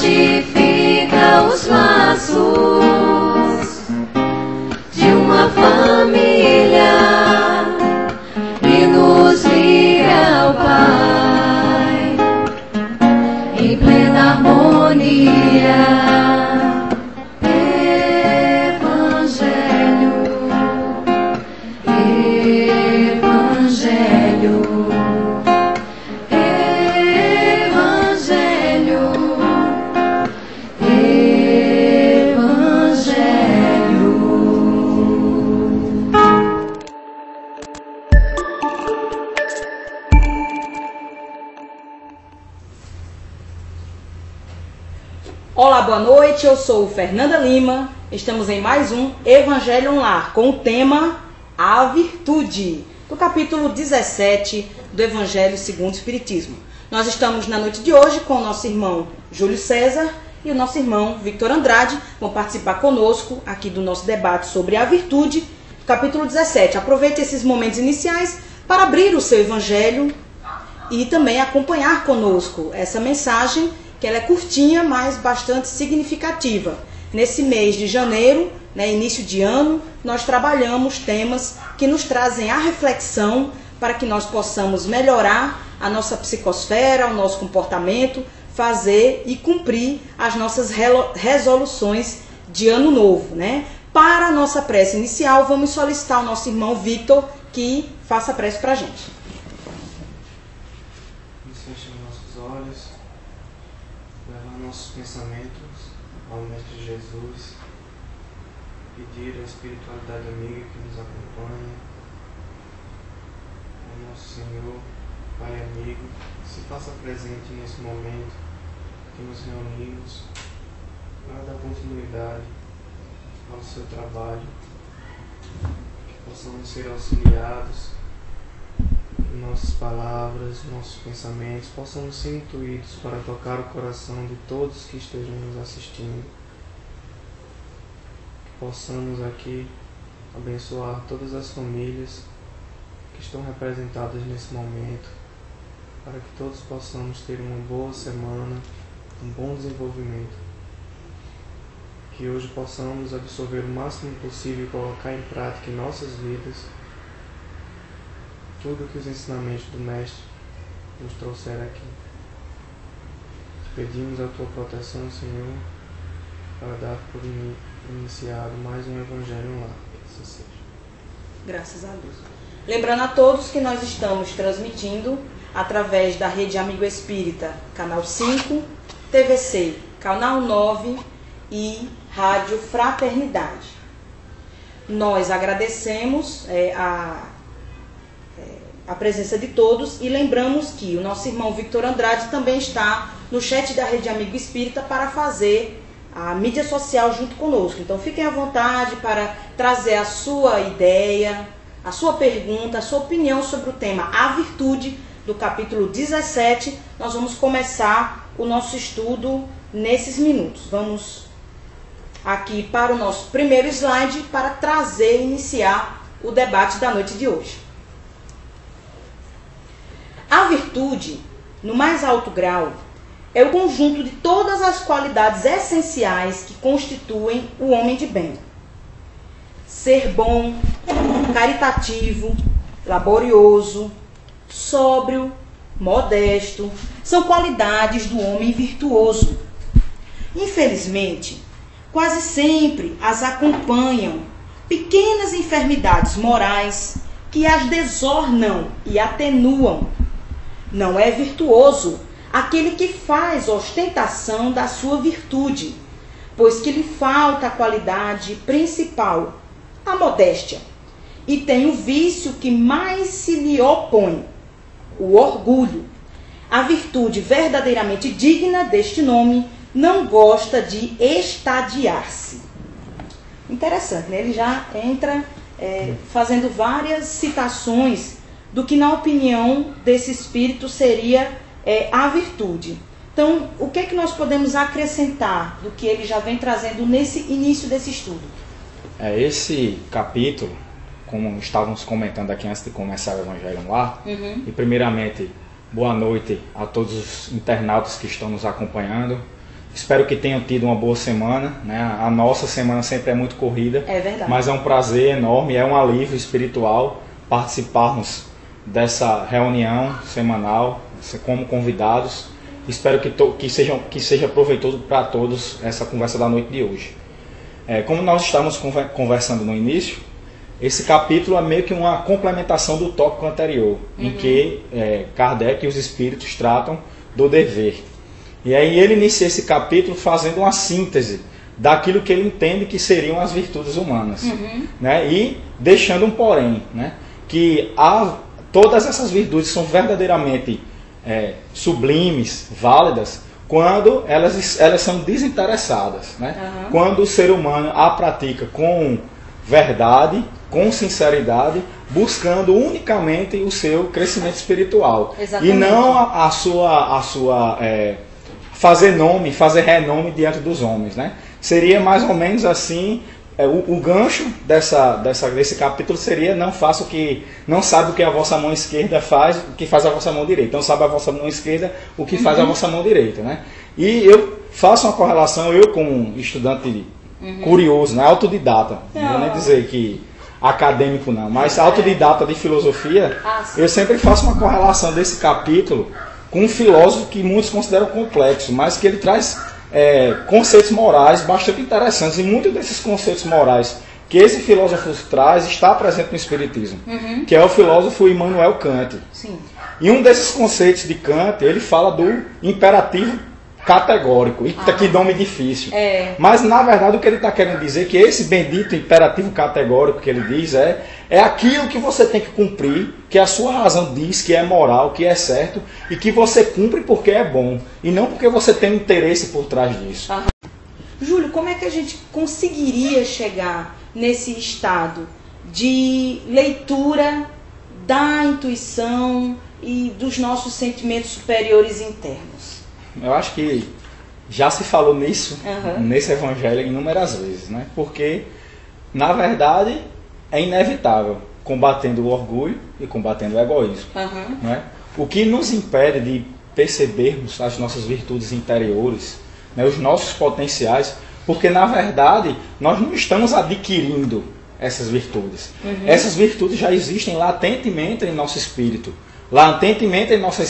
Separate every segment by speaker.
Speaker 1: fortifica os laços de uma família e nos liga ao Pai em plena harmonia.
Speaker 2: Olá, boa noite, eu sou Fernanda Lima, estamos em mais um Evangelho Lar com o tema A Virtude, do capítulo 17 do Evangelho segundo o Espiritismo. Nós estamos na noite de hoje com o nosso irmão Júlio César e o nosso irmão Victor Andrade, vão participar conosco aqui do nosso debate sobre a virtude, capítulo 17. Aproveite esses momentos iniciais para abrir o seu Evangelho e também acompanhar conosco essa mensagem, que ela é curtinha, mas bastante significativa. Nesse mês de janeiro, início de ano, nós trabalhamos temas que nos trazem a reflexão para que nós possamos melhorar a nossa psicosfera, o nosso comportamento, fazer e cumprir as nossas resoluções de ano novo. Para a nossa prece inicial, vamos solicitar o nosso irmão Victor que faça a prece para a gente.
Speaker 3: Fechamos nossos olhos, levar nossos pensamentos ao Mestre Jesus, pedir a espiritualidade amiga que nos acompanha, ao nosso Senhor, Pai amigo, que se faça presente nesse momento que nos reunimos para dar continuidade ao seu trabalho, que possamos ser auxiliados, que nossas palavras, nossos pensamentos possam ser intuídos para tocar o coração de todos que estejam nos assistindo, que possamos aqui abençoar todas as famílias que estão representadas nesse momento, para que todos possamos ter uma boa semana, um bom desenvolvimento, que hoje possamos absorver o máximo possível e colocar em prática em nossas vidas tudo que os ensinamentos do Mestre nos trouxeram aqui. Te pedimos a tua proteção, Senhor, para dar por iniciado mais um Evangelho lá. Que assim seja.
Speaker 2: Graças a Deus. Lembrando a todos que nós estamos transmitindo através da Rede Amigo Espírita, canal 5, TVC, canal 9 e Rádio Fraternidade. Nós agradecemos a presença de todos e lembramos que o nosso irmão Victor Andrade também está no chat da Rede Amigo Espírita para fazer a mídia social junto conosco. Então fiquem à vontade para trazer a sua ideia, a sua pergunta, a sua opinião sobre o tema A Virtude, do capítulo 17. Nós vamos começar o nosso estudo nesses minutos. Vamos aqui para o nosso primeiro slide para trazer e iniciar o debate da noite de hoje. A virtude, no mais alto grau, é o conjunto de todas as qualidades essenciais que constituem o homem de bem. Ser bom, caritativo, laborioso, sóbrio, modesto, são qualidades do homem virtuoso. Infelizmente, quase sempre as acompanham pequenas enfermidades morais que as desornam e atenuam. Não é virtuoso aquele que faz ostentação da sua virtude, pois que lhe falta a qualidade principal, a modéstia, e tem o vício que mais se lhe opõe, o orgulho. A virtude verdadeiramente digna deste nome não gosta de estadiar-se. Interessante, né? Ele já entra fazendo várias citações do que, na opinião desse espírito, seria a virtude. Então, o que é que nós podemos acrescentar do que ele já vem trazendo nesse início desse estudo?
Speaker 4: Esse capítulo, como estávamos comentando aqui antes de começar o Evangelho Lar, e primeiramente, boa noite a todos os internautas que estão nos acompanhando, Espero que tenham tido uma boa semana, né? A nossa semana sempre é muito corrida.
Speaker 2: É verdade.
Speaker 4: Mas é um prazer enorme, é um alívio espiritual participarmos dessa reunião semanal como convidados. Espero que seja proveitoso para todos essa conversa da noite de hoje. Como nós estávamos conversando no início, esse capítulo é meio que uma complementação do tópico anterior, em que Kardec e os espíritos tratam do dever. E aí ele inicia esse capítulo fazendo uma síntese daquilo que ele entende que seriam as virtudes humanas. Né? E deixando um porém, né? Que todas essas virtudes são verdadeiramente sublimes, válidas, quando elas são desinteressadas. Né? Quando o ser humano a pratica com verdade, com sinceridade, buscando unicamente o seu crescimento espiritual.
Speaker 2: Exatamente.
Speaker 4: E não a sua fazer renome diante dos homens, né? Seria mais ou menos assim, o gancho desse capítulo seria: não sabe o que a vossa mão esquerda faz, o que faz a vossa mão direita. Não sabe a vossa mão esquerda o que faz a vossa mão direita, né? E eu faço uma correlação, eu como estudante curioso, né? Autodidata, não vou nem dizer que acadêmico não, mas autodidata de filosofia, eu sempre faço uma correlação desse capítulo com um filósofo que muitos consideram complexo, mas que ele traz conceitos morais bastante interessantes, e muitos desses conceitos morais que esse filósofo traz está presente no Espiritismo, que é o filósofo Immanuel Kant.
Speaker 2: Sim.
Speaker 4: E um desses conceitos de Kant, ele fala do imperativo categórico, e que nome difícil. Mas na verdade o que ele está querendo dizer é que esse bendito imperativo categórico que ele diz é aquilo que você tem que cumprir, que a sua razão diz que é moral, que é certo, e que você cumpre porque é bom, e não porque você tem um interesse por trás disso.
Speaker 2: Júlio, como é que a gente conseguiria chegar nesse estado de leitura da intuição e dos nossos sentimentos superiores internos?
Speaker 4: Eu acho que já se falou nisso, nesse evangelho, inúmeras vezes, né? Porque, na verdade, é inevitável, combatendo o orgulho e combatendo o egoísmo. Né? O que nos impede de percebermos as nossas virtudes interiores, né? Os nossos potenciais, porque, na verdade, nós não estamos adquirindo essas virtudes. Essas virtudes já existem latentemente em nosso espírito, latentemente em nossa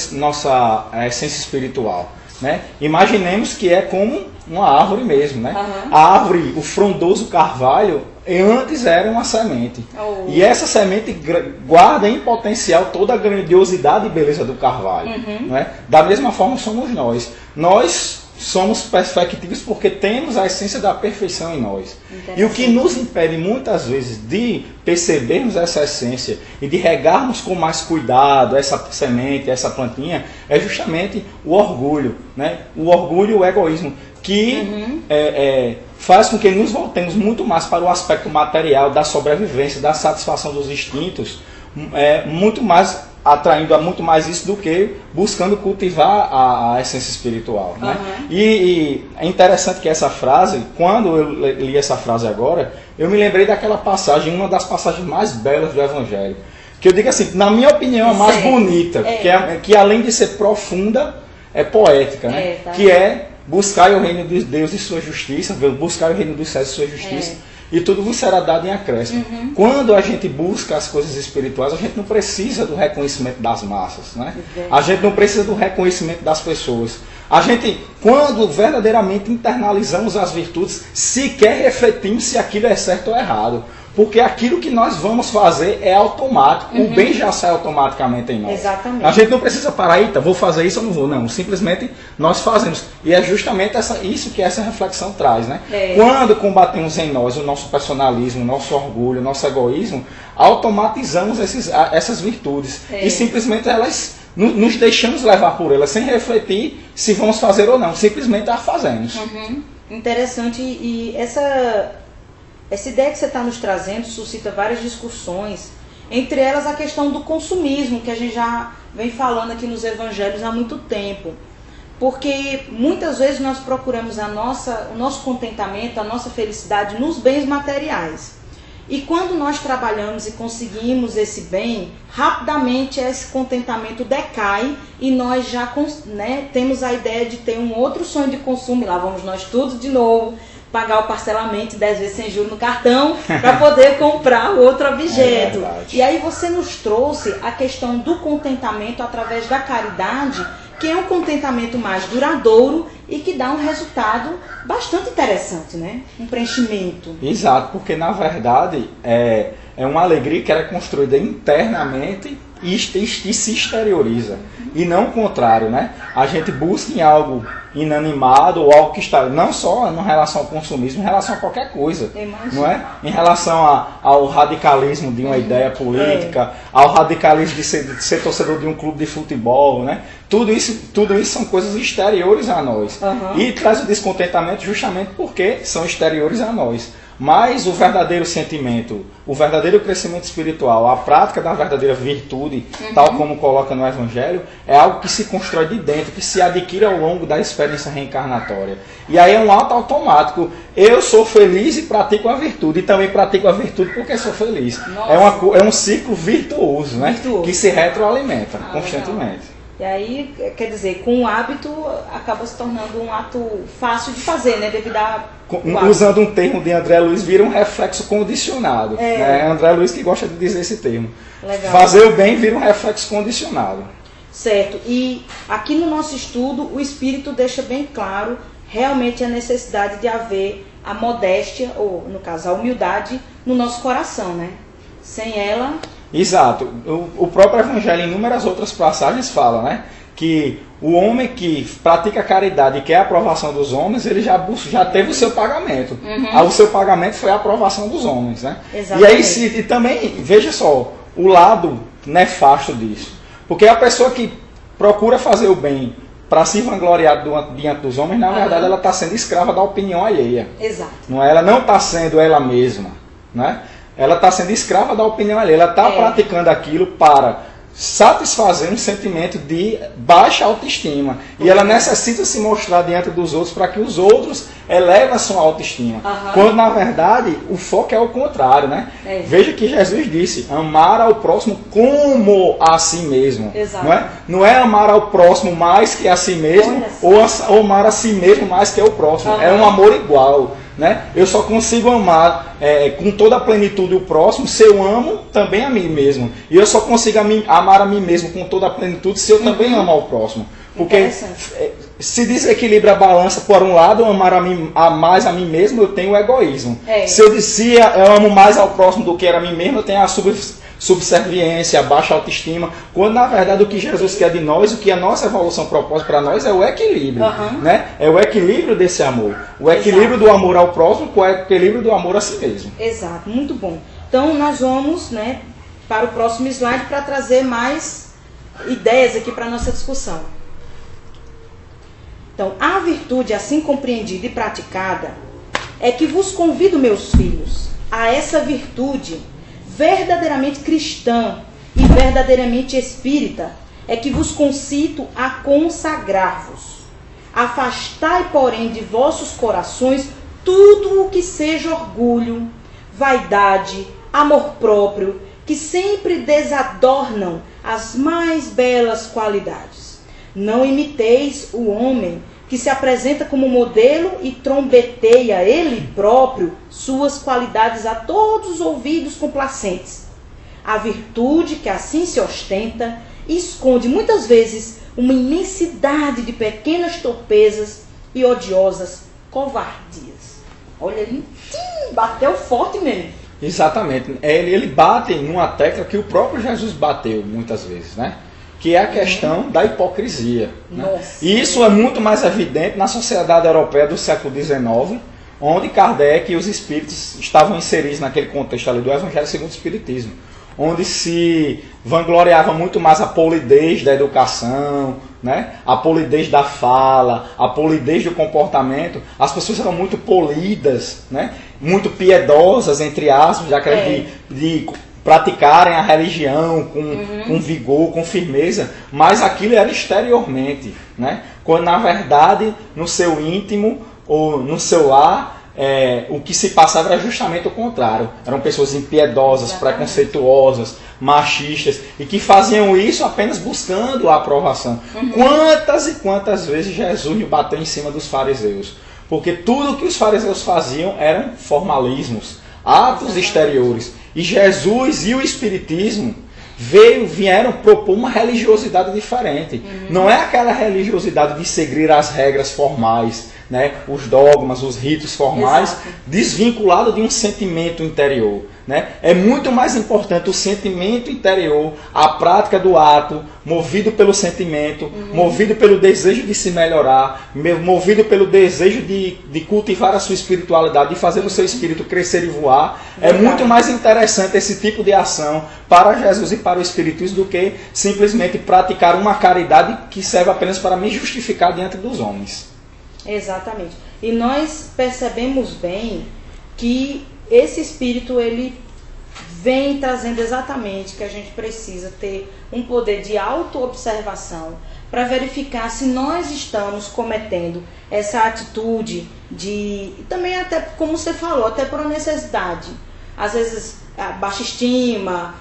Speaker 4: essência espiritual. Né? Imaginemos que é como uma árvore mesmo, né? A árvore, o frondoso carvalho, antes era uma semente. E essa semente guarda em potencial toda a grandiosidade e beleza do carvalho. Né? Da mesma forma somos nós. Nós somos perfectíveis porque temos a essência da perfeição em nós. E o que nos impede muitas vezes de percebermos essa essência e de regarmos com mais cuidado essa semente, essa plantinha, é justamente o orgulho, né? O orgulho e o egoísmo, que faz com que nos voltemos muito mais para o aspecto material da sobrevivência, da satisfação dos instintos, muito mais atraindo a muito mais isso do que buscando cultivar a essência espiritual. Né? E é interessante que essa frase, quando eu li essa frase agora, eu me lembrei daquela passagem, uma das passagens mais belas do Evangelho, que eu digo assim, na minha opinião, a mais bonita, que além de ser profunda, é poética, né? Que é: buscar o reino de Deus e sua justiça, buscar o reino dos céus e sua justiça, e tudo vos será dado em acréscimo. Quando a gente busca as coisas espirituais, a gente não precisa do reconhecimento das massas, né? A gente não precisa do reconhecimento das pessoas. A gente, quando verdadeiramente internalizamos as virtudes, sequer refletimos se aquilo é certo ou errado. Porque aquilo que nós vamos fazer é automático, o bem já sai automaticamente em nós.
Speaker 2: Exatamente.
Speaker 4: A gente não precisa parar, vou fazer isso ou não vou. Não, simplesmente nós fazemos. E é justamente isso que essa reflexão traz. Né? Quando combatemos em nós o nosso personalismo, o nosso orgulho, o nosso egoísmo, automatizamos essas virtudes. E simplesmente elas nos deixamos levar por elas, sem refletir se vamos fazer ou não. Simplesmente a fazemos.
Speaker 2: Interessante. E essa ideia que você está nos trazendo suscita várias discussões, entre elas a questão do consumismo, que a gente já vem falando aqui nos evangelhos há muito tempo. Porque muitas vezes nós procuramos o nosso contentamento, a nossa felicidade nos bens materiais. E quando nós trabalhamos e conseguimos esse bem, rapidamente esse contentamento decai e nós já, né, temos a ideia de ter um outro sonho de consumo. E lá vamos nós tudo de novo, pagar o parcelamento 10 vezes sem juros no cartão para poder comprar outro objeto. E aí você nos trouxe a questão do contentamento através da caridade, que é um contentamento mais duradouro e que dá um resultado bastante interessante, né? Um preenchimento.
Speaker 4: Exato, porque na verdade é uma alegria que era construída internamente e se exterioriza. E não o contrário, né? A gente busca em algo inanimado ou algo que está não só em relação ao consumismo, em relação a qualquer coisa, não é? Em relação ao radicalismo de uma ideia política, ao radicalismo de ser torcedor de um clube de futebol, né? Tudo isso são coisas exteriores a nós. E traz o descontentamento justamente porque são exteriores a nós. Mas o verdadeiro sentimento, o verdadeiro crescimento espiritual, a prática da verdadeira virtude, tal como coloca no Evangelho, é algo que se constrói de dentro, que se adquire ao longo da experiência reencarnatória. E aí é um ato automático. Eu sou feliz e pratico a virtude, e também pratico a virtude porque sou feliz. É um ciclo virtuoso, né? Que se retroalimenta constantemente.
Speaker 2: E aí, quer dizer, com o hábito, acaba se tornando um ato fácil de fazer, né? Devido a...
Speaker 4: Usando um termo de André Luiz, vira um reflexo condicionado. É André Luiz que gosta de dizer esse termo.
Speaker 2: Legal.
Speaker 4: Fazer o bem vira um reflexo condicionado.
Speaker 2: Certo. E aqui no nosso estudo, o Espírito deixa bem claro realmente a necessidade de haver a modéstia, ou no caso, a humildade, no nosso coração, né? Sem ela...
Speaker 4: Exato. O próprio Evangelho, em inúmeras outras passagens, fala, né, que o homem que pratica caridade e quer a aprovação dos homens, ele já teve o seu pagamento. O seu pagamento foi a aprovação dos homens, né?
Speaker 2: Exatamente.
Speaker 4: E aí, também, veja só, o lado nefasto disso. Porque a pessoa que procura fazer o bem para se vangloriar diante dos homens, na verdade, ela está sendo escrava da opinião alheia.
Speaker 2: Exato.
Speaker 4: Não é? Ela não está sendo ela mesma, né? Ela está sendo escrava da opinião alheia. Ela está praticando aquilo para satisfazer um sentimento de baixa autoestima. E ela necessita se mostrar diante dos outros para que os outros elevem a sua autoestima. Quando, na verdade, o foco é o contrário, né? Veja que Jesus disse, amar ao próximo como a si mesmo.
Speaker 2: Exato.
Speaker 4: Não é amar ao próximo mais que a si mesmo, ou amar a si mesmo mais que ao próximo. É um amor igual. Né? Eu só consigo amar com toda a plenitude o próximo se eu amo também a mim mesmo. E eu só consigo amar a mim mesmo com toda a plenitude se eu também amo ao próximo. Porque se desequilibra a balança por um lado, eu amar mais a mim mesmo, eu tenho o egoísmo. Se eu amo mais ao próximo do que a mim mesmo, eu tenho a subserviência, a baixa autoestima, quando na verdade o que Jesus quer de nós, o que a nossa evolução propôs para nós é o equilíbrio, né? É o equilíbrio desse amor, o equilíbrio do amor ao próximo com o equilíbrio do amor a si mesmo.
Speaker 2: Exato, muito bom. Então nós vamos, né, para o próximo slide para trazer mais ideias aqui para a nossa discussão. Então, a virtude assim compreendida e praticada é que vos convido, meus filhos, a essa virtude verdadeiramente cristã e verdadeiramente espírita, é que vos concito a consagrar-vos. Afastai, porém, de vossos corações tudo o que seja orgulho, vaidade, amor próprio, que sempre desadornam as mais belas qualidades. Não imiteis o homem que se apresenta como modelo e trombeteia ele próprio suas qualidades a todos os ouvidos complacentes. A virtude que assim se ostenta esconde muitas vezes uma imensidade de pequenas torpezas e odiosas covardias. Olha, ele bateu forte mesmo.
Speaker 4: Exatamente. Ele bate numa tecla que o próprio Jesus bateu muitas vezes, né? Que é a questão da hipocrisia. Né? E isso é muito mais evidente na sociedade europeia do século XIX, onde Kardec e os espíritos estavam inseridos naquele contexto ali do Evangelho segundo o Espiritismo, onde se vangloriava muito mais a polidez da educação, né? A polidez da fala, a polidez do comportamento. As pessoas eram muito polidas, né? Muito piedosas, entre aspas, já que de praticarem a religião com vigor, com firmeza, mas aquilo era exteriormente, né? Quando na verdade no seu íntimo ou no seu lar o que se passava era justamente o contrário. Eram pessoas impiedosas, preconceituosas, machistas, e que faziam isso apenas buscando a aprovação. Quantas e quantas vezes Jesus bateu em cima dos fariseus? Porque tudo que os fariseus faziam eram formalismos, atos exteriores. E Jesus e o Espiritismo vieram propor uma religiosidade diferente. Não é aquela religiosidade de seguir as regras formais, né, os dogmas, os ritos formais, desvinculado de um sentimento interior. Né? É muito mais importante o sentimento interior, a prática do ato, movido pelo sentimento, movido pelo desejo de se melhorar, movido pelo desejo de cultivar a sua espiritualidade, de fazer o seu espírito crescer e voar. É muito mais interessante esse tipo de ação para Jesus e para o Espiritismo do que simplesmente praticar uma caridade que serve apenas para me justificar diante dos homens.
Speaker 2: Exatamente. E nós percebemos bem que esse espírito, ele vem trazendo exatamente que a gente precisa ter um poder de autoobservação para verificar se nós estamos cometendo essa atitude de... Também até, como você falou, até por necessidade. Às vezes, a baixa estima,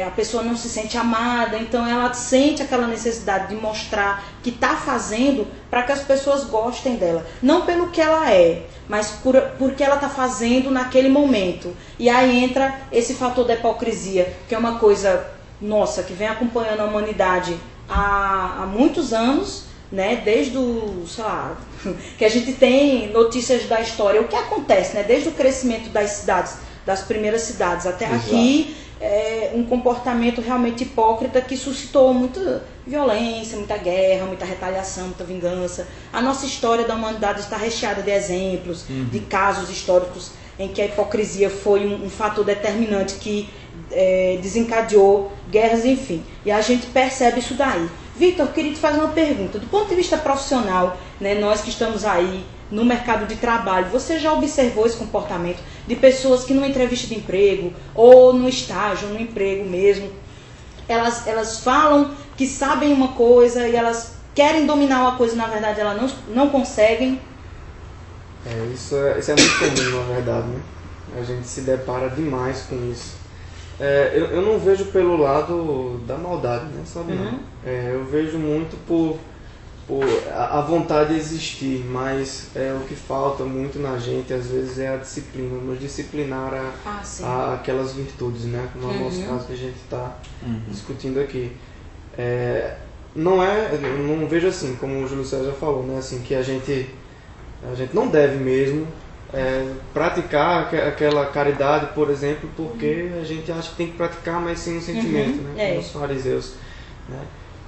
Speaker 2: a pessoa não se sente amada, então ela sente aquela necessidade de mostrar que está fazendo para que as pessoas gostem dela. Não pelo que ela é, mas porque ela está fazendo naquele momento. E aí entra esse fator da hipocrisia, que é uma coisa, nossa, que vem acompanhando a humanidade há muitos anos, né? Desde o, sei lá, que a gente tem notícias da história. O que acontece, né? Desde o crescimento das cidades, das primeiras cidades até aqui, um comportamento realmente hipócrita que suscitou muita violência, muita guerra, muita retaliação, muita vingança. A nossa história da humanidade está recheada de exemplos, de casos históricos em que a hipocrisia foi um fator determinante que desencadeou guerras, enfim. E a gente percebe isso daí. Vitor, eu queria te fazer uma pergunta. Do ponto de vista profissional, né, nós que estamos aí no mercado de trabalho, você já observou esse comportamento de pessoas que numa entrevista de emprego, ou no estágio, no emprego mesmo, elas falam que sabem uma coisa e elas querem dominar uma coisa, na verdade elas não conseguem?
Speaker 3: Isso é muito comum, na verdade, né? A gente se depara demais com isso. Eu não vejo pelo lado da maldade, né? Sabe? Eu vejo muito por a vontade de existir, mas o que falta muito na gente às vezes é a disciplina, nos disciplinar a aquelas virtudes, né? Como é o nosso caso que a gente está discutindo aqui. Eu não vejo assim, como o Júlio César falou, né? Assim, que a gente não deve mesmo praticar aquela caridade, por exemplo, porque a gente acha que tem que praticar, mas sem um sentimento, né? Como os fariseus, né?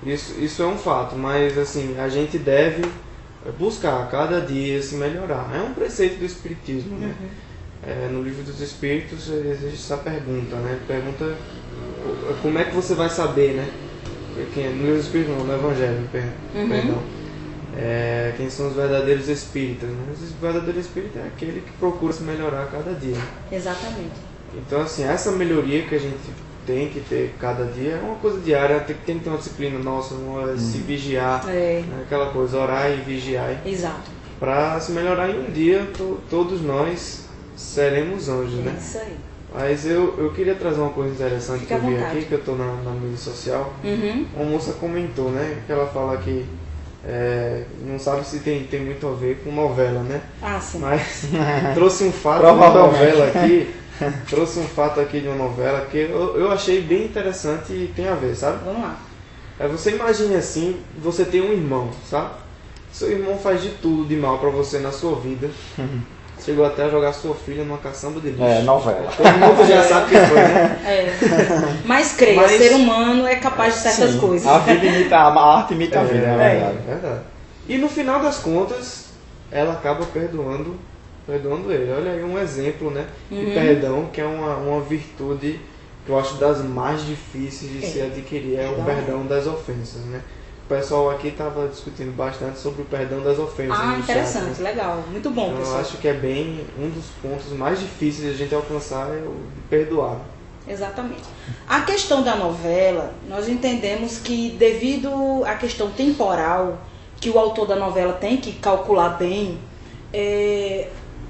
Speaker 3: Isso é um fato, mas assim, a gente deve buscar cada dia se melhorar. É um preceito do Espiritismo, né? No Livro dos Espíritos existe essa pergunta, né? Pergunta como é que você vai saber, né? No Livro dos Espíritos não, no Evangelho, perdão. Quem são os verdadeiros espíritas, né? O verdadeiro espírita é aquele que procura se melhorar a cada dia.
Speaker 2: Exatamente.
Speaker 3: Então, assim, essa melhoria que a gente tem que ter cada dia é uma coisa diária, tem que ter uma disciplina nossa, se vigiar, né? Aquela coisa, orar e vigiar.
Speaker 2: Exato.
Speaker 3: Para se melhorar em um dia, todos nós seremos anjos, né?
Speaker 2: Isso aí.
Speaker 3: Mas eu queria trazer uma coisa interessante que eu vi aqui, que eu estou na mídia social. Uma moça comentou, né? Que ela fala que não sabe se tem muito a ver com novela, né?
Speaker 2: Sim.
Speaker 3: Mas trouxe um fato de uma novela aqui. Trouxe um fato aqui de uma novela que eu achei bem interessante e tem a ver, sabe?
Speaker 2: Vamos lá.
Speaker 3: Você imagine assim, você tem um irmão, sabe? Seu irmão faz de tudo de mal pra você na sua vida. Chegou até a jogar sua filha numa caçamba de lixo.
Speaker 4: Novela.
Speaker 3: Todo mundo já sabe o que foi, né?
Speaker 2: Mas creia, ser humano é capaz de certas coisas.
Speaker 4: A arte imita a vida, é verdade.
Speaker 3: Verdade. E no final das contas, ela acaba perdoando ele. Olha aí um exemplo, né, de perdão, que é uma virtude que eu acho das mais difíceis de se adquirir, é o perdão das ofensas, né? O pessoal aqui estava discutindo bastante sobre o perdão das ofensas.
Speaker 2: Interessante, chat, né? Legal, muito bom,
Speaker 3: então,
Speaker 2: pessoal.
Speaker 3: Eu acho que é bem um dos pontos mais difíceis de a gente alcançar é o de perdoar.
Speaker 2: Exatamente. A questão da novela, nós entendemos que devido à questão temporal, que o autor da novela tem que calcular bem,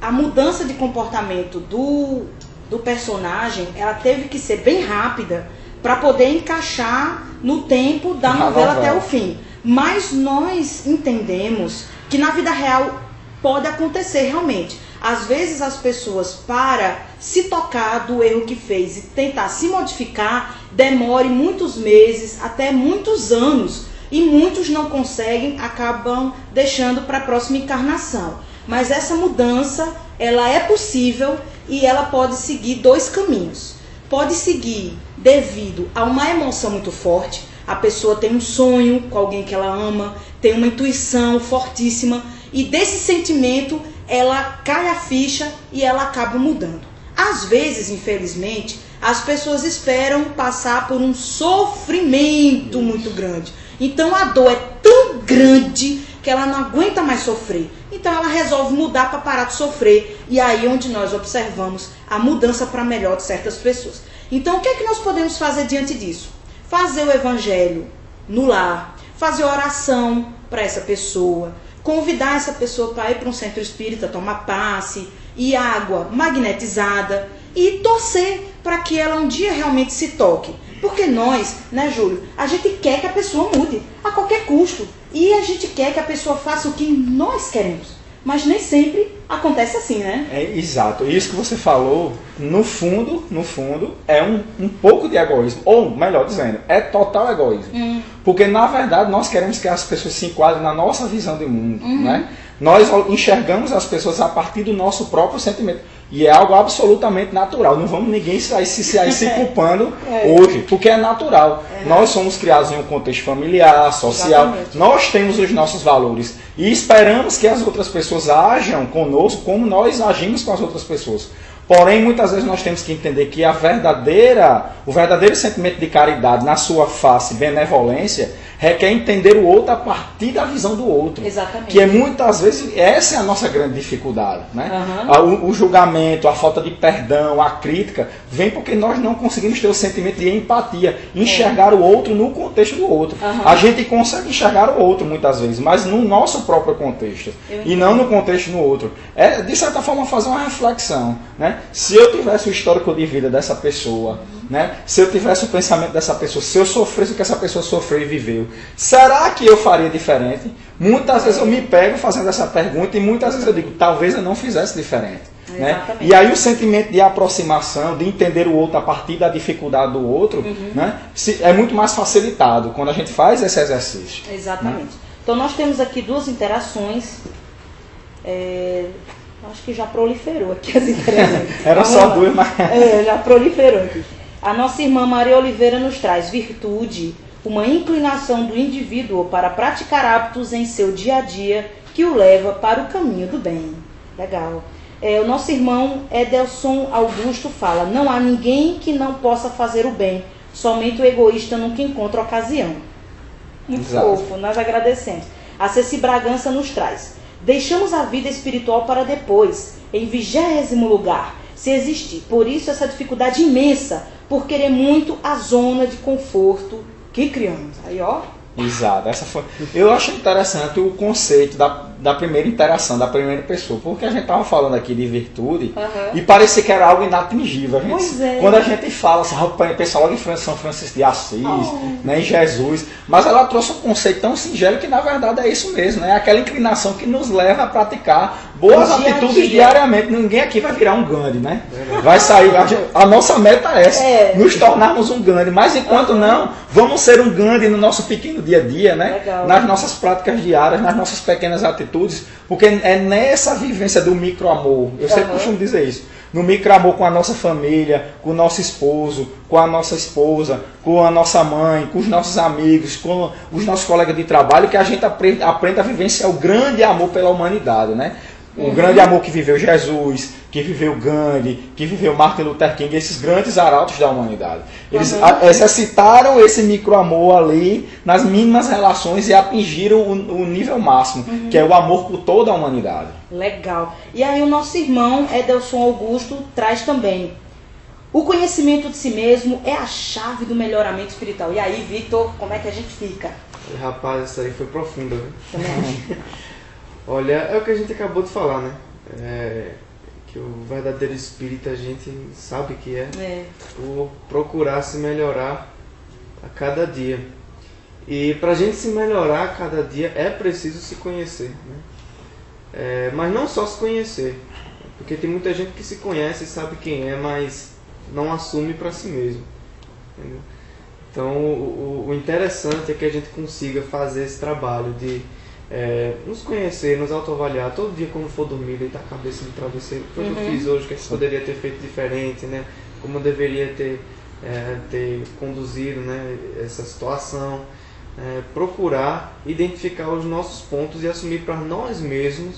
Speaker 2: a mudança de comportamento do personagem, ela teve que ser bem rápida para poder encaixar no tempo da novela até o fim. Mas nós entendemos que na vida real pode acontecer realmente. Às vezes as pessoas, para se tocar do erro que fez e tentar se modificar, demore muitos meses, até muitos anos, e muitos não conseguem, acabam deixando para a próxima encarnação. Mas essa mudança, ela é possível e ela pode seguir dois caminhos. Pode seguir devido a uma emoção muito forte, a pessoa tem um sonho com alguém que ela ama, tem uma intuição fortíssima, e desse sentimento ela cai a ficha e ela acaba mudando. Às vezes, infelizmente, as pessoas esperam passar por um sofrimento muito grande. Então a dor é tão grande que ela não aguenta mais sofrer. Então ela resolve mudar para parar de sofrer. E aí é onde nós observamos a mudança para melhor de certas pessoas. Então o que é que nós podemos fazer diante disso? Fazer o evangelho no lar, fazer oração para essa pessoa, convidar essa pessoa para ir para um centro espírita, tomar passe e água magnetizada e torcer para que ela um dia realmente se toque. Porque nós, né, Júlio, a gente quer que a pessoa mude a qualquer custo. E a gente quer que a pessoa faça o que nós queremos. Mas nem sempre acontece assim, né?
Speaker 4: É, exato. Isso que você falou, no fundo, é um pouco de egoísmo. Ou, melhor dizendo, é total egoísmo. Porque, na verdade, nós queremos que as pessoas se enquadrem na nossa visão de mundo, né? Nós enxergamos as pessoas a partir do nosso próprio sentimento. E é algo absolutamente natural. Não vamos ninguém sair se culpando hoje, porque é natural. Nós somos criados em um contexto familiar, social. Exatamente. Nós temos os nossos valores. E esperamos que as outras pessoas ajam conosco como nós agimos com as outras pessoas. Porém, muitas vezes nós temos que entender que o verdadeiro sentimento de caridade, na sua face, benevolência, requer entender o outro a partir da visão do outro.
Speaker 2: Exatamente.
Speaker 4: Que é muitas vezes, essa é a nossa grande dificuldade. Né? O julgamento, a falta de perdão, a crítica, vem porque nós não conseguimos ter o sentimento de empatia, enxergar o outro no contexto do outro. A gente consegue enxergar o outro muitas vezes, mas no nosso próprio contexto, e não no contexto do outro. É, de certa forma, fazer uma reflexão. Né? Se eu tivesse o histórico de vida dessa pessoa, né? Se eu tivesse o pensamento dessa pessoa, se eu sofresse o que essa pessoa sofreu e viveu, será que eu faria diferente? Muitas vezes eu me pego fazendo essa pergunta e muitas vezes eu digo, talvez eu não fizesse diferente. Né? E aí o sentimento de aproximação, de entender o outro a partir da dificuldade do outro, né? É muito mais facilitado quando a gente faz esse exercício.
Speaker 2: Exatamente. Né? Então nós temos aqui duas interações. Acho que já proliferou aqui as interações.
Speaker 4: Era só duas, mas...
Speaker 2: já proliferou aqui. A nossa irmã Maria Oliveira nos traz virtude, uma inclinação do indivíduo para praticar hábitos em seu dia a dia que o leva para o caminho do bem. Legal. O nosso irmão Edelson Augusto fala, não há ninguém que não possa fazer o bem, somente o egoísta nunca encontra ocasião. Muito fofo, nós agradecemos. A Ceci Bragança nos traz, deixamos a vida espiritual para depois, em 20º lugar, se existir. Por isso essa dificuldade imensa, por querer muito a zona de conforto que criamos. Aí, ó.
Speaker 4: Exato. Eu acho interessante o conceito da primeira interação, da primeira pessoa, porque a gente estava falando aqui de virtude e parecia que era algo inatingível. Quando a gente fala, pensa logo em São Francisco de Assis, né, em Jesus, mas ela trouxe um conceito tão singelo que na verdade é isso mesmo, né? Aquela inclinação que nos leva a praticar boas atitudes diariamente. Ninguém aqui vai virar um Gandhi, né? Vai sair, a nossa meta é essa, nos tornarmos um Gandhi, mas enquanto não, vamos ser um Gandhi no nosso pequeno dia a dia, né?
Speaker 2: Legal.
Speaker 4: Nas nossas práticas diárias, nas nossas pequenas atitudes, porque é nessa vivência do microamor, eu sempre costumo dizer isso, no microamor com a nossa família, com o nosso esposo, com a nossa esposa, com a nossa mãe, com os nossos amigos, com os nossos colegas de trabalho, que a gente aprende a vivenciar o grande amor pela humanidade, né? O grande amor que viveu Jesus, que viveu Gandhi, que viveu Martin Luther King, esses grandes arautos da humanidade. Eles exercitaram esse microamor ali nas mínimas relações e atingiram o nível máximo, que é o amor por toda a humanidade.
Speaker 2: Legal. E aí o nosso irmão Edelson Augusto traz também, o conhecimento de si mesmo é a chave do melhoramento espiritual. E aí, Victor, como é que a gente fica?
Speaker 3: Rapaz, isso aí foi profundo, né?
Speaker 2: Também acho.
Speaker 3: Olha, é o que a gente acabou de falar, né? que o verdadeiro espírita a gente sabe que é por procurar se melhorar a cada dia. E para a gente se melhorar a cada dia é preciso se conhecer, né? Mas não só se conhecer, porque tem muita gente que se conhece e sabe quem é, mas não assume para si mesmo, entendeu? Então o interessante é que a gente consiga fazer esse trabalho de nos conhecer, nos autoavaliar todo dia quando for dormir, deitar a cabeça no travesseiro. O que eu fiz hoje, que eu poderia ter feito diferente, né? Como eu deveria ter conduzido, né, essa situação. Procurar identificar os nossos pontos e assumir para nós mesmos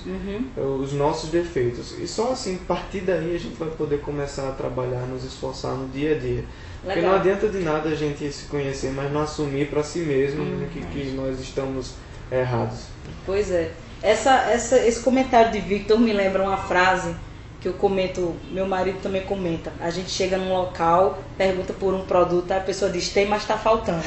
Speaker 3: os nossos defeitos. E só assim, a partir daí, a gente vai poder começar a trabalhar, nos esforçar no dia a dia. Legal. Porque não adianta de nada a gente se conhecer, mas não assumir para si mesmo que nós estamos errados.
Speaker 2: Pois é. Esse comentário de Victor me lembra uma frase que eu comento, meu marido também comenta. A gente chega num local, pergunta por um produto, a pessoa diz, tem, mas está faltando.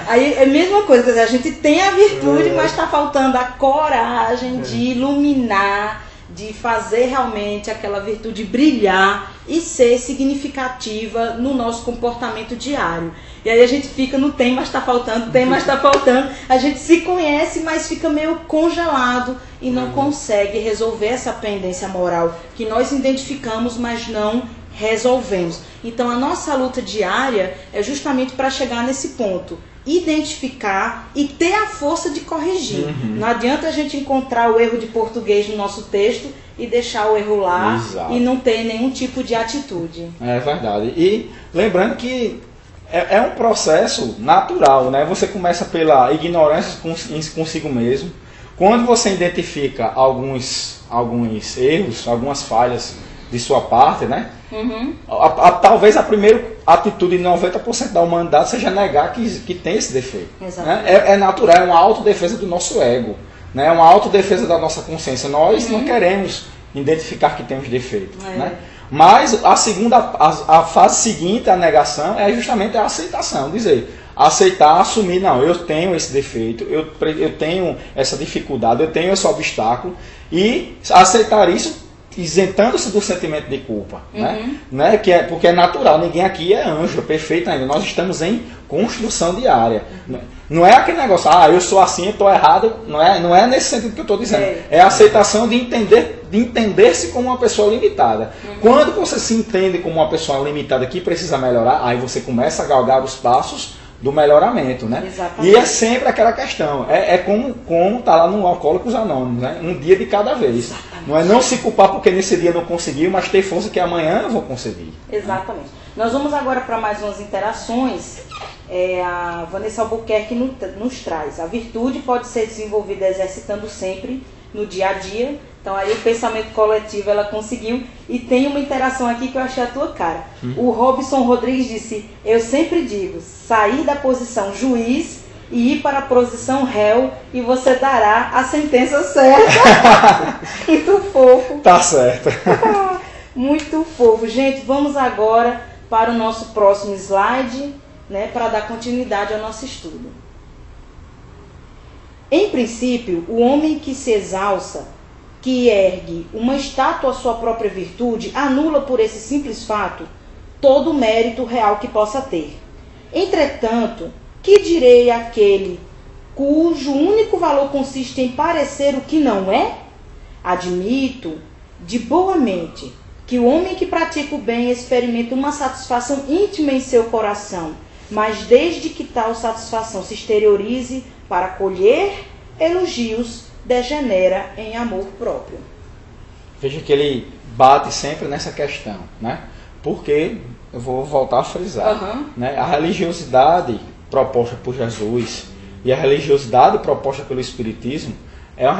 Speaker 2: Aí é a mesma coisa, quer dizer, a gente tem a virtude, mas está faltando a coragem de iluminar, de fazer realmente aquela virtude brilhar e ser significativa no nosso comportamento diário. E aí a gente fica no tem, mas está faltando, tem, mas está faltando. A gente se conhece, mas fica meio congelado e não consegue resolver essa pendência moral que nós identificamos, mas não resolvemos. Então a nossa luta diária é justamente para chegar nesse ponto. Identificar e ter a força de corrigir. Não adianta a gente encontrar o erro de português no nosso texto e deixar o erro lá. Exato. E não ter nenhum tipo de atitude.
Speaker 4: É verdade. E lembrando que é um processo natural, né? Você começa pela ignorância consigo mesmo. Quando você identifica alguns erros, algumas falhas de sua parte, né? Talvez a primeira atitude de 90% da humanidade seja negar que tem esse defeito. Né? É natural, é uma autodefesa do nosso ego, né? É uma autodefesa da nossa consciência. Nós não queremos identificar que temos defeito. Né? Mas a fase seguinte, a negação, é justamente a aceitação, aceitar, assumir, não, eu tenho esse defeito, eu tenho essa dificuldade, eu tenho esse obstáculo, e aceitar isso isentando-se do sentimento de culpa, né? Porque é natural, ninguém aqui é anjo, é perfeito ainda, nós estamos em construção diária. Não é aquele negócio, eu sou assim, eu estou errado, não é nesse sentido que eu estou dizendo, é a aceitação de entender-se como uma pessoa limitada. Quando você se entende como uma pessoa limitada que precisa melhorar, aí você começa a galgar os passos do melhoramento, né? Exatamente. E é sempre aquela questão, como tá lá no Alcoólicos Anônimos, né? Um dia de cada vez. Exatamente. Não é não se culpar porque nesse dia não conseguiu, mas ter força que amanhã eu vou conseguir.
Speaker 2: Exatamente. Né? Nós vamos agora para mais umas interações. A Vanessa Albuquerque nos traz. A virtude pode ser desenvolvida exercitando sempre no dia a dia. Então aí o pensamento coletivo ela conseguiu. E tem uma interação aqui que eu achei a tua cara. O Robson Rodrigues disse, eu sempre digo, sair da posição juiz e ir para a posição réu e você dará a sentença certa. Muito fofo.
Speaker 4: Tá certo.
Speaker 2: Muito fofo. Gente, vamos agora para o nosso próximo slide, né, para dar continuidade ao nosso estudo. Em princípio, o homem que se exalça, que ergue uma estátua à sua própria virtude, anula por esse simples fato todo o mérito real que possa ter. Entretanto, que direi àquele cujo único valor consiste em parecer o que não é? Admito de boa mente que o homem que pratica o bem experimenta uma satisfação íntima em seu coração, mas desde que tal satisfação se exteriorize para colher elogios, degenera em amor próprio.
Speaker 4: Veja que ele bate sempre nessa questão, né? Porque, eu vou voltar a frisar, né? A religiosidade proposta por Jesus e a religiosidade proposta pelo Espiritismo é uma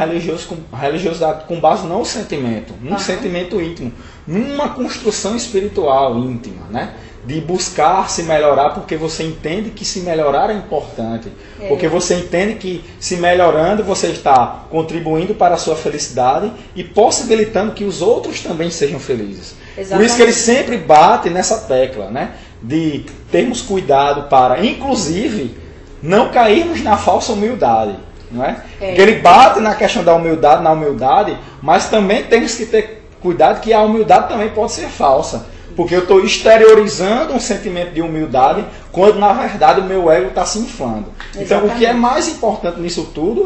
Speaker 4: religiosidade com base não no sentimento, num sentimento íntimo, numa construção espiritual íntima, né? De buscar se melhorar porque você entende que se melhorar é importante. Porque você entende que se melhorando você está contribuindo para a sua felicidade e possibilitando que os outros também sejam felizes. Exatamente. Por isso que ele sempre bate nessa tecla, né? De termos cuidado para, inclusive, não cairmos na falsa humildade. não é? Porque ele bate na questão da humildade, na humildade, mas também temos que ter cuidado que a humildade também pode ser falsa. Porque eu estou exteriorizando um sentimento de humildade quando na verdade o meu ego está se inflando. Então o que é mais importante nisso tudo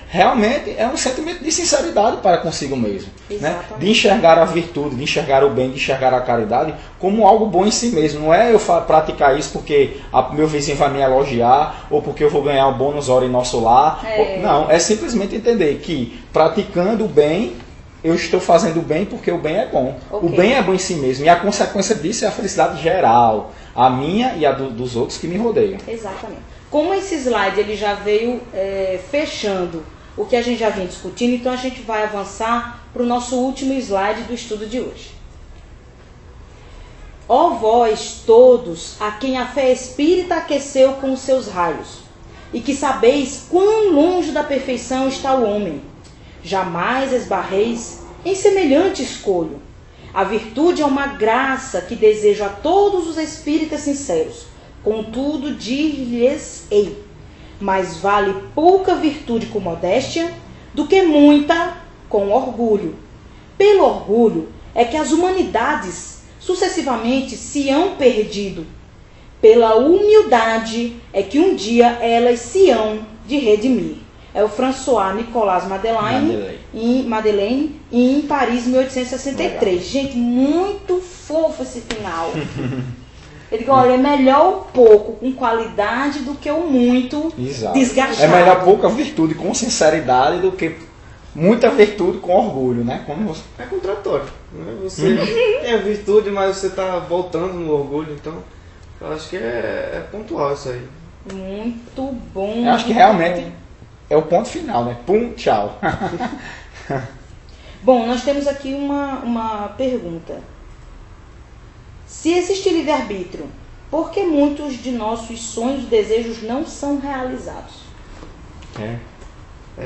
Speaker 4: realmente é um sentimento de sinceridade para consigo mesmo. Né? De enxergar a virtude, de enxergar o bem, de enxergar a caridade como algo bom em si mesmo. Não é eu praticar isso porque meu vizinho vai me elogiar ou porque eu vou ganhar um bônus hora em nosso lar. Não, é simplesmente entender que praticando o bem, eu estou fazendo o bem porque o bem é bom. O bem é bom em si mesmo. E a consequência disso é a felicidade geral. A minha e a dos outros que me rodeiam.
Speaker 2: Exatamente. Como esse slide ele já veio fechando o que a gente já vinha discutindo, então a gente vai avançar para o nosso último slide do estudo de hoje. Ó vós todos, a quem a fé espírita aqueceu com os seus raios, e que sabeis quão longe da perfeição está o homem. Jamais esbarreis em semelhante escolho. A virtude é uma graça que desejo a todos os espíritas sinceros. Contudo, dir-lhes-ei: mais vale pouca virtude com modéstia do que muita com orgulho. Pelo orgulho é que as humanidades sucessivamente se hão perdido. Pela humildade é que um dia elas se hão de redimir. É o François Nicolas Madeleine em Paris, 1863. Legal. Gente, muito fofo esse final. Ele diz, olha, é melhor o pouco com qualidade do que o muito desgastado.
Speaker 4: É melhor pouca virtude com sinceridade do que muita virtude com orgulho, né? Como você...
Speaker 3: É contraditório. Né? Você tem a virtude, mas você está voltando no orgulho, então eu acho que é pontual isso aí.
Speaker 2: Muito bom.
Speaker 4: Eu acho que realmente... É o ponto final, né? Pum, tchau.
Speaker 2: Bom, nós temos aqui uma pergunta. Se existe livre-arbítrio, por que muitos de nossos sonhos e desejos não são realizados?
Speaker 3: É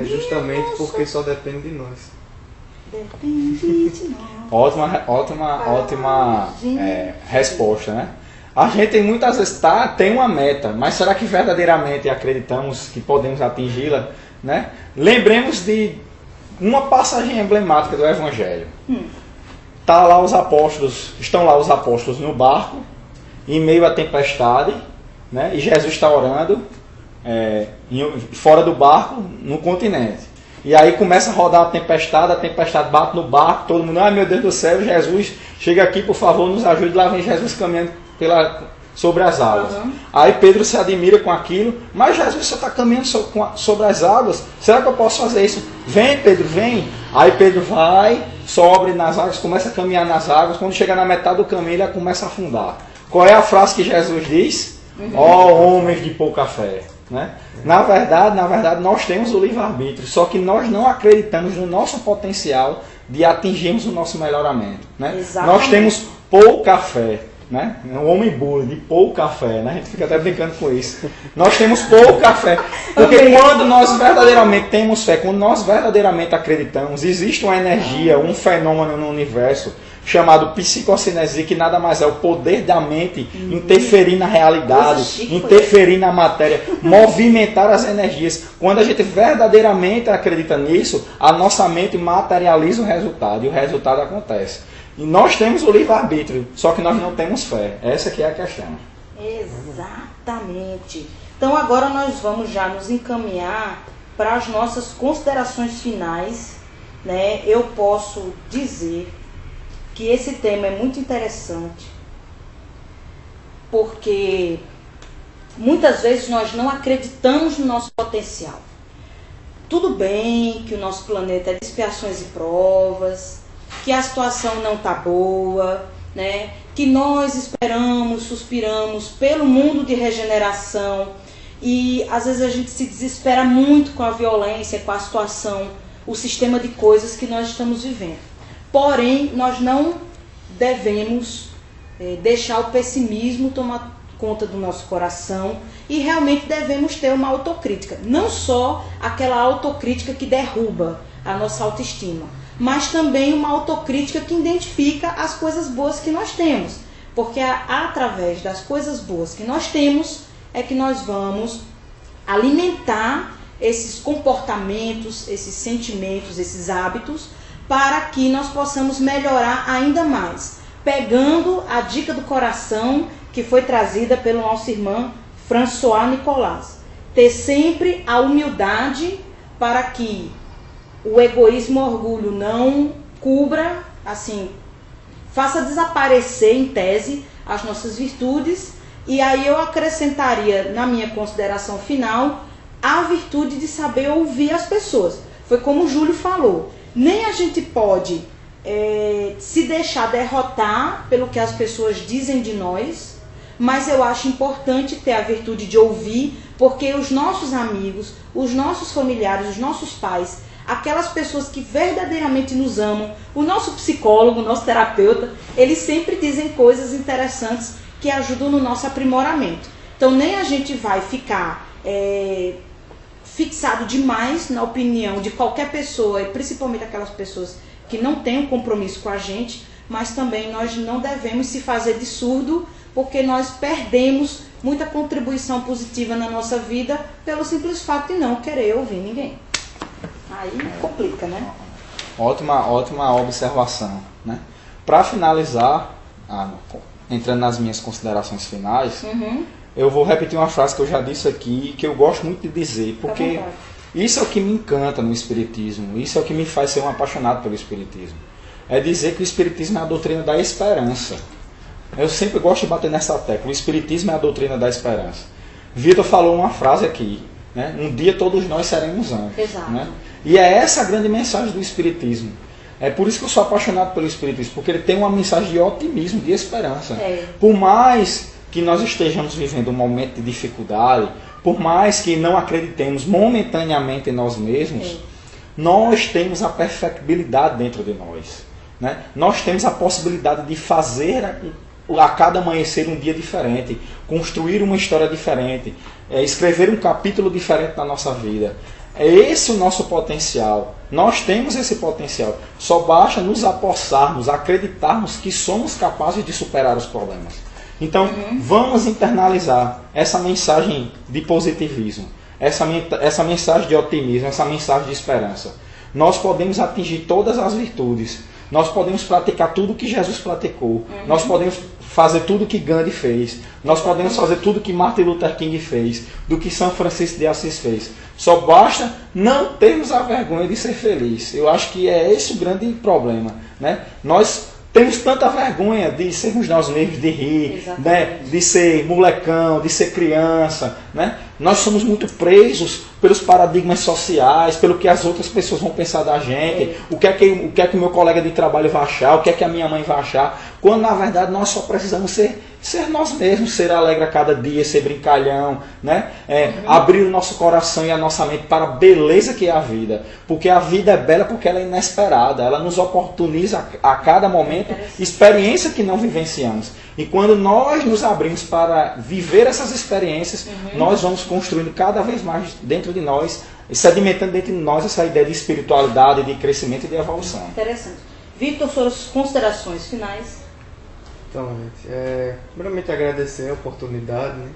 Speaker 3: justamente porque só depende de nós.
Speaker 2: Depende de nós.
Speaker 4: Ótima resposta, né? A gente muitas vezes tem uma meta, mas será que verdadeiramente acreditamos que podemos atingi-la? Né? Lembremos de uma passagem emblemática do Evangelho. Estão lá os apóstolos no barco, em meio à tempestade, né? E Jesus está orando fora do barco, no continente. E aí começa a rodar a tempestade bate no barco, todo mundo, ai meu Deus do céu, Jesus, chega aqui, por favor, nos ajude. Lá vem Jesus caminhando sobre as águas. Aí Pedro se admira com aquilo, mas Jesus só está caminhando sobre as águas, será que eu posso fazer isso? Vem Pedro, vem. Aí Pedro vai, sobe nas águas, começa a caminhar nas águas, quando chega na metade do caminho ele começa a afundar. Qual é a frase que Jesus diz? Ó homens de pouca fé. Né? Na verdade, nós temos o livre-arbítrio, só que nós não acreditamos no nosso potencial de atingirmos o nosso melhoramento. Né? Nós temos pouca fé. Né? Um homem burro, de pouca fé, né? A gente fica até brincando com isso. Nós temos pouca fé, porque quando nós verdadeiramente temos fé, quando nós verdadeiramente acreditamos, existe uma energia, um fenômeno no universo chamado psicocinesia, que nada mais é o poder da mente interferir na realidade, interferir na matéria, movimentar as energias. Quando a gente verdadeiramente acredita nisso, a nossa mente materializa o resultado e o resultado acontece. E nós temos o livre-arbítrio, só que nós não temos fé. Essa que é a questão.
Speaker 2: Exatamente. Então agora nós vamos já nos encaminhar para as nossas considerações finais. Né? Eu posso dizer que esse tema é muito interessante, porque muitas vezes nós não acreditamos no nosso potencial. Tudo bem que o nosso planeta é de expiações e provas, que a situação não está boa, né? Que nós esperamos, suspiramos pelo mundo de regeneração e às vezes a gente se desespera muito com a violência, com a situação, o sistema de coisas que nós estamos vivendo. Porém, nós não devemos deixar o pessimismo tomar conta do nosso coração e realmente devemos ter uma autocrítica. Não só aquela autocrítica que derruba a nossa autoestima, mas também uma autocrítica que identifica as coisas boas que nós temos. Porque através das coisas boas que nós temos é que nós vamos alimentar esses comportamentos, esses sentimentos, esses hábitos, para que nós possamos melhorar ainda mais, pegando a dica do coração que foi trazida pelo nosso irmão François Nicolas. Ter sempre a humildade para que o egoísmo e o orgulho não cubra, assim, faça desaparecer em tese as nossas virtudes. E aí eu acrescentaria na minha consideração final a virtude de saber ouvir as pessoas. Foi como o Júlio falou, nem a gente pode se deixar derrotar pelo que as pessoas dizem de nós, mas eu acho importante ter a virtude de ouvir, porque os nossos amigos, os nossos familiares, os nossos pais, aquelas pessoas que verdadeiramente nos amam, o nosso psicólogo, o nosso terapeuta, eles sempre dizem coisas interessantes que ajudam no nosso aprimoramento. Então nem a gente vai ficar fixado demais na opinião de qualquer pessoa, e principalmente aquelas pessoas que não têm um compromisso com a gente, mas também nós não devemos se fazer de surdo, porque nós perdemos muita contribuição positiva na nossa vida pelo simples fato de não querer ouvir ninguém. Aí complica, né?
Speaker 4: Ótima observação, né? Para finalizar, entrando nas minhas considerações finais, eu vou repetir uma frase que eu já disse aqui, que eu gosto muito de dizer, porque isso é o que me encanta no Espiritismo, isso é o que me faz ser um apaixonado pelo Espiritismo. É dizer que o Espiritismo é a doutrina da esperança. Eu sempre gosto de bater nessa tecla, o Espiritismo é a doutrina da esperança. Vitor falou uma frase aqui, né? Um dia todos nós seremos anjos.
Speaker 2: Exato.
Speaker 4: Né? E é essa a grande mensagem do Espiritismo. É por isso que eu sou apaixonado pelo Espiritismo, porque ele tem uma mensagem de otimismo, de esperança. Por mais que nós estejamos vivendo um momento de dificuldade, por mais que não acreditemos momentaneamente em nós mesmos, nós temos a perfectibilidade dentro de nós. Né? Nós temos a possibilidade de fazer a cada amanhecer um dia diferente, construir uma história diferente, escrever um capítulo diferente da nossa vida. É esse o nosso potencial. Nós temos esse potencial. Só basta nos apossarmos, acreditarmos que somos capazes de superar os problemas. Então, vamos internalizar essa mensagem de positivismo, essa mensagem de otimismo, essa mensagem de esperança. Nós podemos atingir todas as virtudes. Nós podemos praticar tudo que Jesus praticou. Nós podemos fazer tudo que Gandhi fez. Nós podemos fazer tudo que Martin Luther King fez. Do que São Francisco de Assis fez. Só basta não termos a vergonha de ser feliz. Eu acho que é esse o grande problema. Né? Nós temos tanta vergonha de sermos nós mesmos, de rir, né? De ser molecão, de ser criança. Né? Nós somos muito presos pelos paradigmas sociais, pelo que as outras pessoas vão pensar da gente, o que é que o meu colega de trabalho vai achar, o que é que a minha mãe vai achar, quando na verdade nós só precisamos ser nós mesmos, ser alegre a cada dia, ser brincalhão, né? Abrir o nosso coração e a nossa mente para a beleza que é a vida, porque a vida é bela porque ela é inesperada, ela nos oportuniza a cada momento experiência que não vivenciamos. E quando nós nos abrimos para viver essas experiências, nós vamos construindo cada vez mais dentro de nós, sedimentando dentro de nós essa ideia de espiritualidade, de crescimento e de evolução.
Speaker 2: Interessante. Vitor, suas considerações finais?
Speaker 3: Então, gente, primeiramente agradecer a oportunidade, né,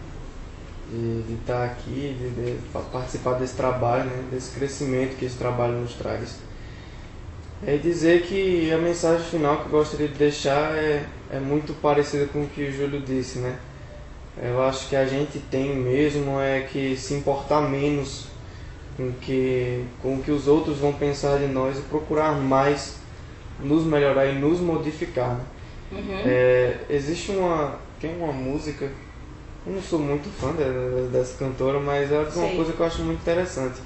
Speaker 3: de estar aqui, de participar desse trabalho, né, desse crescimento que esse trabalho nos traz. E dizer que a mensagem final que eu gostaria de deixar é muito parecida com o que o Júlio disse, né? Eu acho que a gente tem mesmo que se importar menos com o que os outros vão pensar de nós e procurar mais nos melhorar e nos modificar. Existe tem uma música, eu não sou muito fã dessa cantora, mas ela tem uma coisa que eu acho muito interessante.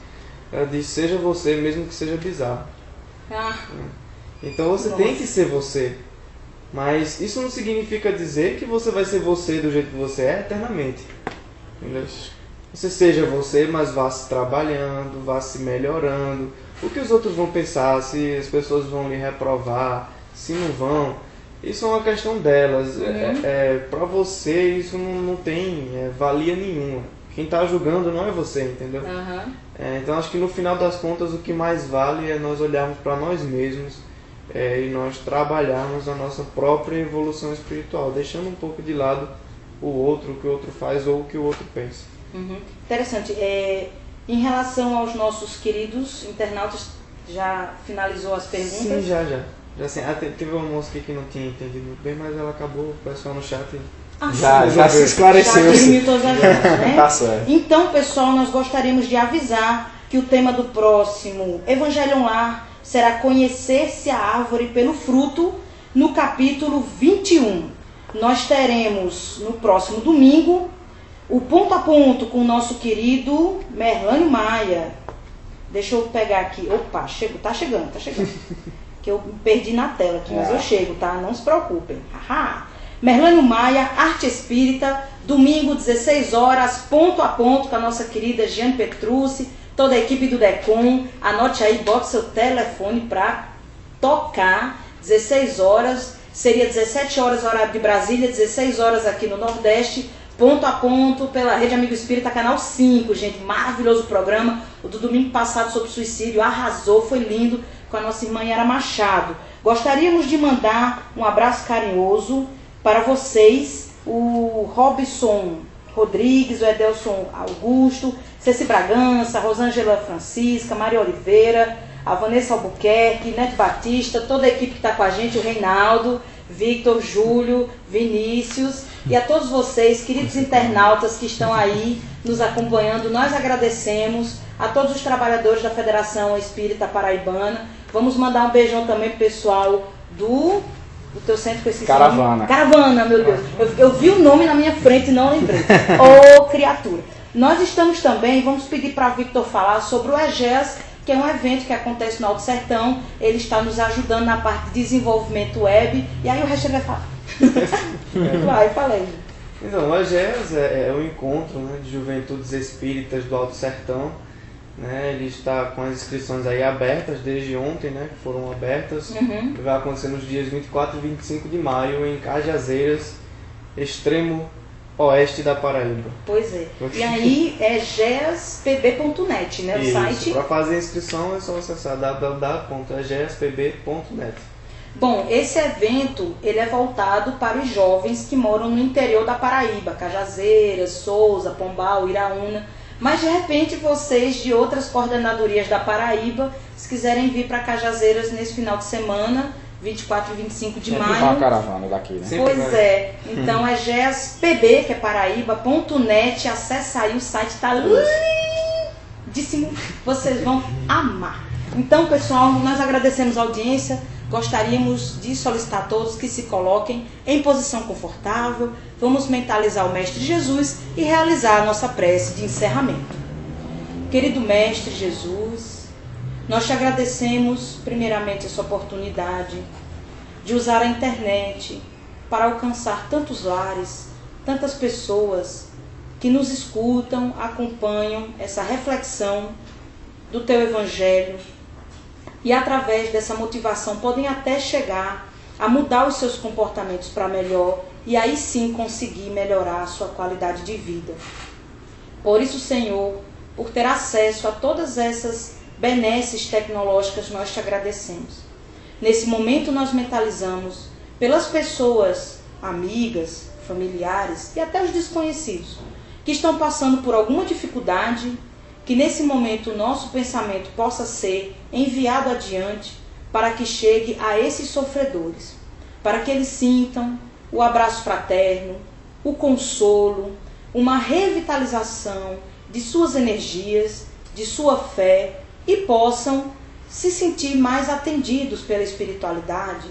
Speaker 3: Ela diz: seja você, mesmo que seja bizarro. Então você tem que ser você, mas isso não significa dizer que você vai ser você do jeito que você é eternamente. Entendeu? Você seja você, mas vá se trabalhando, vá se melhorando. O que os outros vão pensar, se as pessoas vão lhe reprovar, se não vão, isso é uma questão delas. Para você isso não tem valia nenhuma. Quem está julgando não é você, entendeu? Então acho que no final das contas o que mais vale é nós olharmos para nós mesmos e nós trabalharmos a nossa própria evolução espiritual, deixando um pouco de lado o outro, o que o outro faz ou o que o outro pensa.
Speaker 2: Interessante. Em relação aos nossos queridos internautas, já finalizou as perguntas?
Speaker 3: Sim, já assim, teve uma moça aqui que não tinha entendido muito bem, mas ela acabou, o pessoal no chat
Speaker 4: já se esclareceu.
Speaker 2: Já todas as vezes, né?
Speaker 4: Tá certo.
Speaker 2: Então, pessoal, nós gostaríamos de avisar que o tema do próximo Evangelho no Lar será conhecer-se a árvore pelo fruto, no capítulo 21. Nós teremos no próximo domingo o ponto a ponto com o nosso querido Merlânio Maia. Deixa eu pegar aqui. Opa, tá chegando. Que eu perdi na tela aqui, mas eu chego, tá? Não se preocupem. Merlânio Maia, Arte Espírita, domingo, 16 horas, ponto a ponto com a nossa querida Jeane Petrucci, toda a equipe do DECOM. Anote aí, bote seu telefone para tocar. 16 horas, seria 17 horas horário de Brasília, 16 horas aqui no Nordeste, ponto a ponto pela Rede Amigo Espírita, canal 5, gente, maravilhoso programa. O do domingo passado sobre suicídio, arrasou, foi lindo, com a nossa irmã Yara Machado. Gostaríamos de mandar um abraço carinhoso para vocês, o Robson Rodrigues, o Edelson Augusto, Ceci Bragança, Rosângela Francisca, Maria Oliveira, a Vanessa Albuquerque, Neto Batista, toda a equipe que está com a gente, o Reinaldo, Victor, Júlio, Vinícius e a todos vocês, queridos internautas que estão aí nos acompanhando. Nós agradecemos a todos os trabalhadores da Federação Espírita Paraibana. Vamos mandar um beijão também pro pessoal do teu centro, com esse
Speaker 4: Caravana.
Speaker 2: Nome. Caravana, meu Deus. Eu vi o nome na minha frente e não lembrei. Ô, criatura. Nós estamos também, vamos pedir para Victor falar sobre o EGEAS, que é um evento que acontece no Alto Sertão. Ele está nos ajudando na parte de desenvolvimento web. E aí o resto ele vai falar. Vai, fala aí.
Speaker 3: Então, o EGEAS é um encontro, né, de juventudes espíritas do Alto Sertão. Né, ele está com as inscrições aí abertas desde ontem, né, que foram abertas. Vai acontecer nos dias 24 e 25 de maio em Cajazeiras, extremo oeste da Paraíba.
Speaker 2: Pois é. E aí é geaspb.net, né, o site.
Speaker 3: Para fazer a inscrição é só acessar www.geaspb.net.
Speaker 2: Bom, esse evento ele é voltado para os jovens que moram no interior da Paraíba, Cajazeiras, Souza, Pombal, Iraúna. Mas de repente vocês de outras coordenadorias da Paraíba, se quiserem vir para Cajazeiras nesse final de semana, 24 e 25 de
Speaker 4: Sempre
Speaker 2: maio.
Speaker 4: uma caravana daqui, né?
Speaker 2: Pois é. Então é geaspb, que é paraíba.net. Acesse aí, o site está lindíssimo. Vocês vão amar. Então, pessoal, nós agradecemos a audiência. Gostaríamos de solicitar a todos que se coloquem em posição confortável. Vamos mentalizar o Mestre Jesus e realizar a nossa prece de encerramento. Querido Mestre Jesus, nós te agradecemos primeiramente essa oportunidade de usar a internet para alcançar tantos lares, tantas pessoas que nos escutam, acompanham essa reflexão do teu Evangelho. E através dessa motivação podem até chegar a mudar os seus comportamentos para melhor e aí sim conseguir melhorar a sua qualidade de vida. Por isso, Senhor, por ter acesso a todas essas benesses tecnológicas, nós te agradecemos. Nesse momento nós mentalizamos pelas pessoas, amigas, familiares e até os desconhecidos, que estão passando por alguma dificuldade, que nesse momento o nosso pensamento possa ser enviado adiante para que chegue a esses sofredores, para que eles sintam o abraço fraterno, o consolo, uma revitalização de suas energias, de sua fé e possam se sentir mais atendidos pela espiritualidade,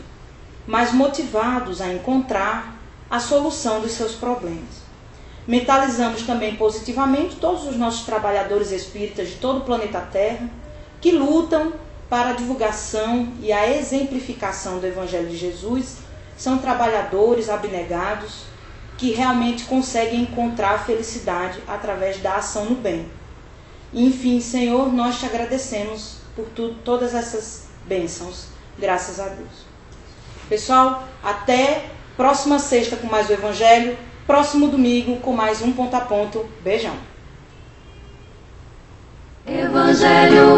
Speaker 2: mais motivados a encontrar a solução dos seus problemas. Mentalizamos também positivamente todos os nossos trabalhadores espíritas de todo o planeta Terra que lutam para a divulgação e a exemplificação do Evangelho de Jesus. São trabalhadores abnegados que realmente conseguem encontrar a felicidade através da ação no bem. Enfim, Senhor, nós te agradecemos por todas essas bênçãos. Graças a Deus. Pessoal, até próxima sexta com mais o Evangelho. Próximo domingo com mais um ponto a ponto. Beijão.
Speaker 1: Evangelho